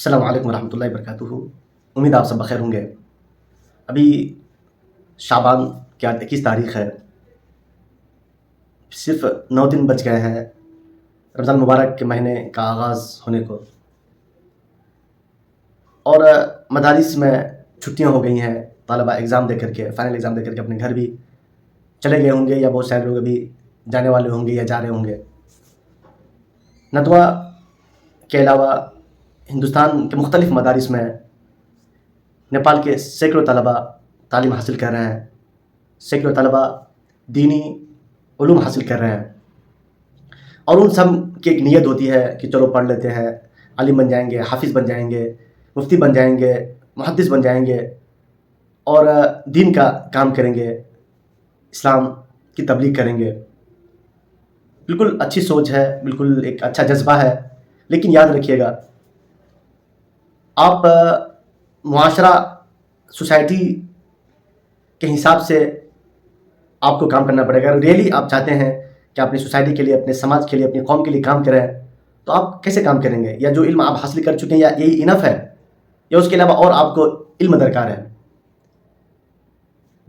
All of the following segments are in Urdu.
السلام علیکم ورحمۃ اللہ وبرکاتہ. امید آپ سب بخیر ہوں گے. ابھی شعبان کی آج 21 تاریخ ہے. صرف 9 دن بچ گئے ہیں رمضان مبارک کے مہینے کا آغاز ہونے کو، اور مدارس میں چھٹیاں ہو گئی ہیں. طلبہ ایگزام دے کر کے، فائنل ایگزام دے کر کے اپنے گھر بھی چلے گئے ہوں گے، یا بہت سارے لوگ ابھی جانے والے ہوں گے یا جا رہے ہوں گے. ندوہ کے علاوہ ہندوستان کے مختلف مدارس میں نیپال کے سینکڑوں طلبہ تعلیم حاصل کر رہے ہیں. سینکڑوں طلبہ دینی علوم حاصل کر رہے ہیں، اور ان سب کی ایک نیت ہوتی ہے کہ چلو پڑھ لیتے ہیں، عالم بن جائیں گے، حافظ بن جائیں گے، مفتی بن جائیں گے، محدث بن جائیں گے، اور دین کا کام کریں گے، اسلام کی تبلیغ کریں گے. بالکل اچھی سوچ ہے، بالکل ایک اچھا جذبہ ہے. لیکن یاد رکھیے گا، آپ معاشرہ، سوسائٹی کے حساب سے آپ کو کام کرنا پڑے گا. اگر ریئلی آپ چاہتے ہیں کہ اپنی سوسائٹی کے لیے، اپنے سماج کے لیے، اپنی قوم کے لیے کام کریں، تو آپ کیسے کام کریں گے؟ یا جو علم آپ حاصل کر چکے ہیں، یا یہی انف ہے، یا اس کے علاوہ اور آپ کو علم درکار ہے؟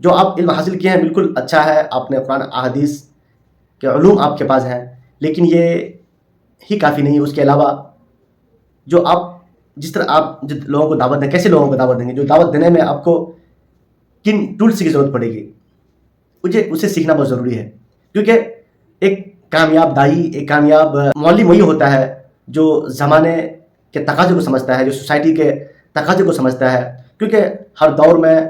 جو آپ علم حاصل کیے ہیں بالکل اچھا ہے، آپ نے قرآن احادیث کے علوم آپ کے پاس ہیں، لیکن یہ ہی کافی نہیں. اس کے علاوہ جو آپ جس طرح آپ جن لوگوں کو دعوت دیں، کیسے لوگوں کو دعوت دیں گے؟ جو دعوت دینے میں آپ کو کن ٹولس کی ضرورت پڑے گی، مجھے اسے سیکھنا بہت ضروری ہے. کیونکہ ایک کامیاب داعی، ایک کامیاب معلم وہی ہوتا ہے جو زمانے کے تقاضے کو سمجھتا ہے، جو سوسائٹی کے تقاضے کو سمجھتا ہے. کیونکہ ہر دور میں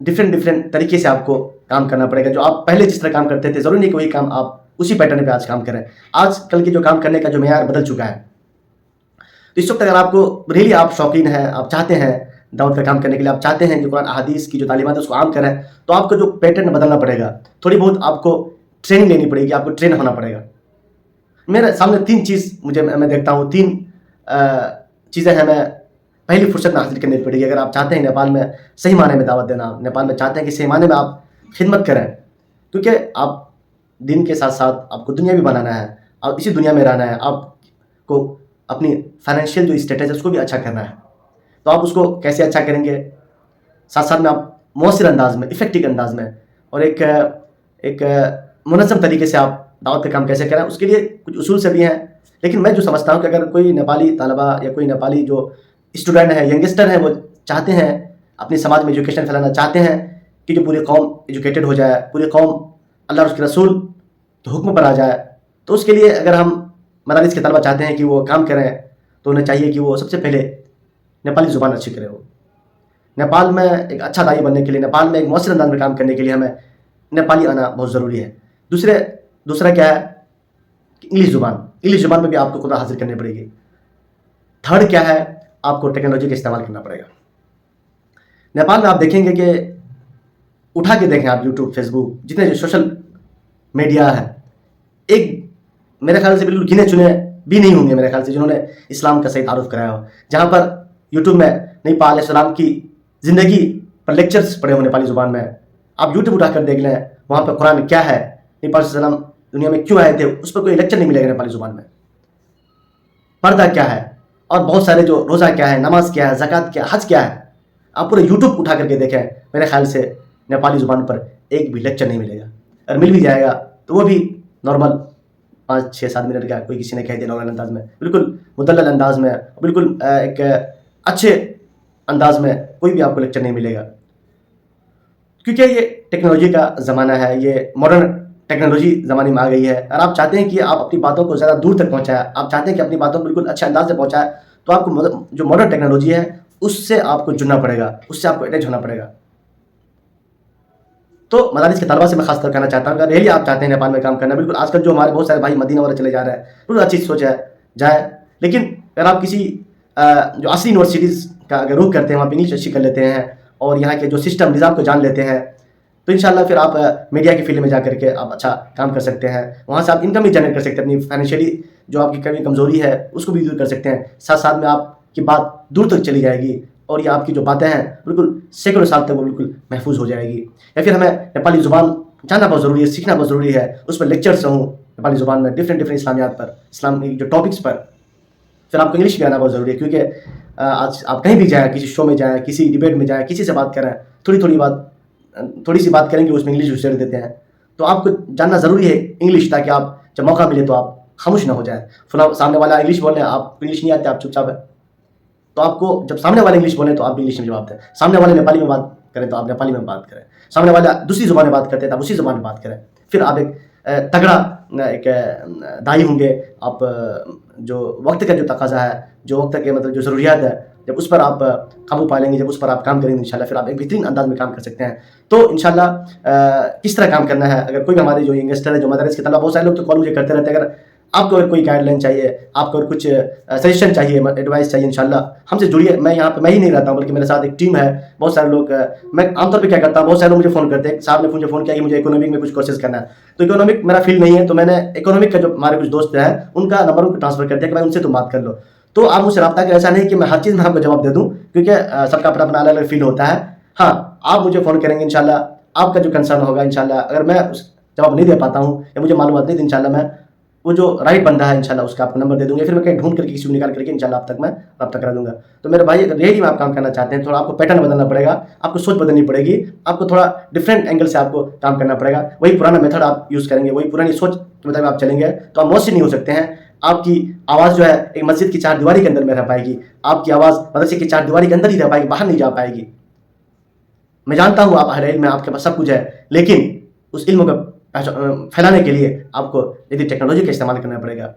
ڈفرینٹ طریقے سے آپ کو کام کرنا پڑے گا. جو آپ پہلے جس طرح کام کرتے تھے، ضروری نہیں کہ وہی کام آپ اسی پیٹرن پہ آج کام کریں. آج کل کے جو کام کرنے کا جو معیار بدل چکا ہے، تو اس وقت اگر آپ کو ریلی آپ شوقین ہیں، آپ چاہتے ہیں دعوت کا کام کرنے کے لیے، آپ چاہتے ہیں کہ قرآن احادیث کی جو تعلیمات ہے اس کو عام کریں، تو آپ کو جو پیٹرن بدلنا پڑے گا. تھوڑی بہت آپ کو ٹریننگ لینی پڑے گی، آپ کو ٹرین ہونا پڑے گا. میرے سامنے 3 چیز میں دیکھتا ہوں، 3 چیزیں ہیں میں پہلی فرصت میں حاصل کرنی پڑے گی. اگر آپ چاہتے ہیں نیپال میں صحیح معنی میں دعوت دینا، نیپال میں چاہتے ہیں کہ صحیح معنی میں آپ خدمت کریں، کیونکہ آپ دین کے ساتھ ساتھ آپ کو دنیا بھی بنانا ہے، اور اسی دنیا میں رہنا ہے. آپ کو اپنی فائنینشیل جو اسٹیٹس ہے اس کو بھی اچھا کرنا ہے. تو آپ اس کو کیسے اچھا کریں گے؟ ساتھ ساتھ میں آپ مؤثر انداز میں، افیکٹو انداز میں، اور ایک منظم طریقے سے آپ دعوت کا کام کیسے کریں، اس کے لیے کچھ اصول سے بھی ہیں. لیکن میں جو سمجھتا ہوں کہ اگر کوئی نیپالی طلبہ یا کوئی نیپالی جو اسٹوڈنٹ ہے، ینگسٹر ہیں، وہ چاہتے ہیں اپنے سماج میں ایجوکیشن پھیلانا، چاہتے ہیں کہ جو پوری قوم ایجوکیٹڈ ہو جائے، پوری قوم اللہ اور اس کے رسول کے حکم پر آ جائے، تو اس کے لیے اگر ہم مدارس کے طلبہ چاہتے ہیں کہ وہ کام کریں، تو انہیں چاہیے کہ وہ سب سے پہلے نیپالی زبان اچھی کرے. وہ نیپال میں ایک اچھا داعی بننے کے لیے، نیپال میں ایک مؤثر انداز میں کام کرنے کے لیے ہمیں نیپالی آنا بہت ضروری ہے. دوسرا کیا ہے کہ انگلش زبان میں بھی آپ کو قدرت حاصل کرنی پڑے گی. تھرڈ کیا ہے، آپ کو ٹیکنالوجی کا استعمال کرنا پڑے گا. نیپال میں آپ دیکھیں گے کہ اٹھا کے دیکھیں آپ یوٹیوب، فیس بک، جتنے جو سوشل میڈیا ہے، ایک میرے خیال سے بالکل گنے چنے بھی نہیں ہوں گے میرے خیال سے جنہوں نے اسلام کا صحیح تعارف کرایا ہو. جہاں پر یوٹیوب میں نبی پاک علیہ السلام کی زندگی پر لیکچرز پڑے ہو نیپالی زبان میں، آپ یوٹیوب اٹھا کر دیکھ لیں، وہاں پر قرآن کیا ہے، نبی پاک علیہ السلام دنیا میں کیوں آئے تھے، اس پر کوئی لیکچر نہیں ملے گا نیپالی زبان میں. پردہ کیا ہے، اور بہت سارے جو روزہ کیا ہے، نماز کیا ہے، زکوٰۃ کیا ہے، حج کیا ہے، آپ پورے یوٹیوب اٹھا کر کے دیکھیں، میرے خیال سے نیپالی زبان پر ایک بھی لیکچر نہیں ملے گا. اگر مل بھی جائے گا تو وہ بھی نارمل 5-6-7 منٹ کا، کوئی کسی نے کہہ دیا نارمل انداز میں، بالکل مدلل انداز میں، بالکل ایک اچھے انداز میں کوئی بھی آپ کو لیکچر نہیں ملے گا. کیونکہ یہ ٹیکنالوجی کا زمانہ ہے، یہ ماڈرن ٹیکنالوجی زمانے میں آ گئی ہے. اور آپ چاہتے ہیں کہ آپ اپنی باتوں کو زیادہ دور تک پہنچائیں، آپ چاہتے ہیں کہ اپنی باتوں کو بالکل اچھے انداز سے پہنچائیں، تو آپ کو جو ماڈرن ٹیکنالوجی ہے اس سے آپ کو جڑنا پڑے گا، اس سے آپ کو اٹیچ ہونا پڑے گا. تو مدارس کے طلبہ سے میں خاص طور کہنا چاہتا ہوں کہ ریلی آپ چاہتے ہیں نیپال میں کام کرنا، بالکل آج کل جو ہمارے بہت سارے بھائی مدینہ وغیرہ چلے جا رہے ہیں، بالکل اچھی سوچ ہے، جائیں. لیکن اگر آپ کسی جو اصلی یونیورسٹیز کا اگر رخ کرتے ہیں، وہاں پہ انگلش اچھی کر لیتے ہیں، اور یہاں کے جو سسٹم نظام کو جان لیتے ہیں، تو انشاءاللہ پھر آپ میڈیا کی فیلڈ میں جا کر کے آپ اچھا کام کر سکتے ہیں. وہاں سے آپ انکم بھی جنریٹ کر سکتے ہیں، اپنی فائنینشیلی جو آپ کی کمی کمزوری ہے اس کو بھی دور کر سکتے ہیں. ساتھ ساتھ میں آپ کی بات دور تک چلی جائے گی، اور یہ آپ کی جو باتیں ہیں بالکل سینکڑوں سال تک وہ بالکل محفوظ ہو جائے گی. یا پھر ہمیں نیپالی زبان جاننا بہت ضروری ہے، سیکھنا بہت ضروری ہے. اس پر لیکچرس ہوں نیپالی زبان میں، ڈفرینٹ اسلامیات پر، اسلام کی جو ٹاپکس پر. پھر آپ کو انگلش بھی آنا بہت ضروری ہے، کیونکہ آج آپ کہیں بھی جائیں، کسی شو میں جائیں، کسی ڈبیٹ میں جائیں، کسی سے بات کریں، تھوڑی سی بات کریں گے اس میں انگلش یوز دیتے ہیں. تو آپ کو جاننا ضروری ہے انگلش، تاکہ آپ جب موقع ملے تو آپ خاموش نہ ہو جائیں. فلاں سامنے والا انگلش بول رہے ہیں، آپ انگلش نہیں آتے، آپ چپ چاپ ہے، تو آپ کو جب سامنے والے انگلش بولیں تو آپ انگلش میں جواب دیں. سامنے والے نیپالی میں بات کریں تو آپ نیپالی میں بات کریں. سامنے والا دوسری زبان میں بات کرتے ہیں تو آپ اسی زبان میں بات کریں. پھر آپ ایک تگڑا ایک دائی ہوں گے. آپ جو وقت کا جو تقاضا ہے، جو وقت کے مطلب جو ضروریات ہے، جب اس پر آپ قابو پا لیں گے، جب اس پر آپ کام کریں گے انشاءاللہ، پھر آپ ایک بہترین انداز میں کام کر سکتے ہیں. تو انشاءاللہ کس طرح کام کرنا ہے، اگر کوئی ہمارے جو ینگسٹر ہے، جو مدارس کے طلبہ، بہت سارے لوگ تو کال مجھے کرتے رہتے ہیں، اگر آپ کو اگر کوئی گائیڈ لائن چاہیے، آپ کو اگر کچھ سجیشن چاہیے، ایڈوائس چاہیے، انشاءاللہ ہم سے جڑیے. میں یہاں پہ میں ہی نہیں رہتا ہوں، بلکہ میرے ساتھ ایک ٹیم ہے، بہت سارے لوگ. میں عام طور پہ کیا کرتا ہوں، بہت سارے لوگ مجھے فون کرتے ہیں. صاحب نے مجھے فون کیا کہ مجھے اکنامک میں کچھ کورسز کرنا ہے، تو اکنامک میرا فیلڈ نہیں ہے، تو میں نے اکنامک کا جو ہمارے کچھ دوست ہیں ان کا نمبر ان کو ٹرانسفر کر دیا کہ بھائی ان سے تم بات کر لو. تو آپ مجھ سے رابطہ کریں. ایسا نہیں کہ میں ہر چیز میں آپ کو جواب دے دوں، کیونکہ سب کا اپنا اپنا الگ الگ فیلڈ ہوتا ہے. ہاں، آپ مجھے فون کریں گے انشاءاللہ، آپ کا جو کنسرن ہوگا انشاءاللہ، اگر میں جواب نہیں دے پاتا ہوں یا مجھے معلومات نہیں، تو انشاءاللہ میں وہ جو رائٹ بندہ ہے انشاءاللہ اس کا آپ کو نمبر دے دوں گا، پھر میں کہیں ڈھونڈ کر کے کسی کو نکال کر کے انشاءاللہ آپ تک میں رابطہ کرا دوں گا. تو میرے بھائی، اگر یہی میں آپ کام کرنا چاہتے ہیں، تھوڑا آپ کو پیٹرن بدلنا پڑے گا، آپ کو سوچ بدلنی پڑے گی، آپ کو تھوڑا ڈفرینٹ اینگل سے آپ کو کام کرنا پڑے گا. وہی پرانا میتھڈ آپ یوز کریں گے، وہی پرانی سوچ کے مطابق آپ چلیں گے تو آپ مؤثر نہیں ہو سکتے ہیں. آپ کی آواز جو ہے ایک مسجد کی چار دیواری کے اندر میں رہ پائے گی، آپ کی آواز مدرسے کی چار دیواری کے اندر ہی رہ پائے گی، باہر نہیں جا پائے گی. میں جانتا ہوں آپ اہل علم میں، آپ کے پاس سب کچھ ہے، لیکن اس علم کو پھیلانے کے لیے آپ کو جدید ٹیکنالوجی کا استعمال کرنا پڑے گا.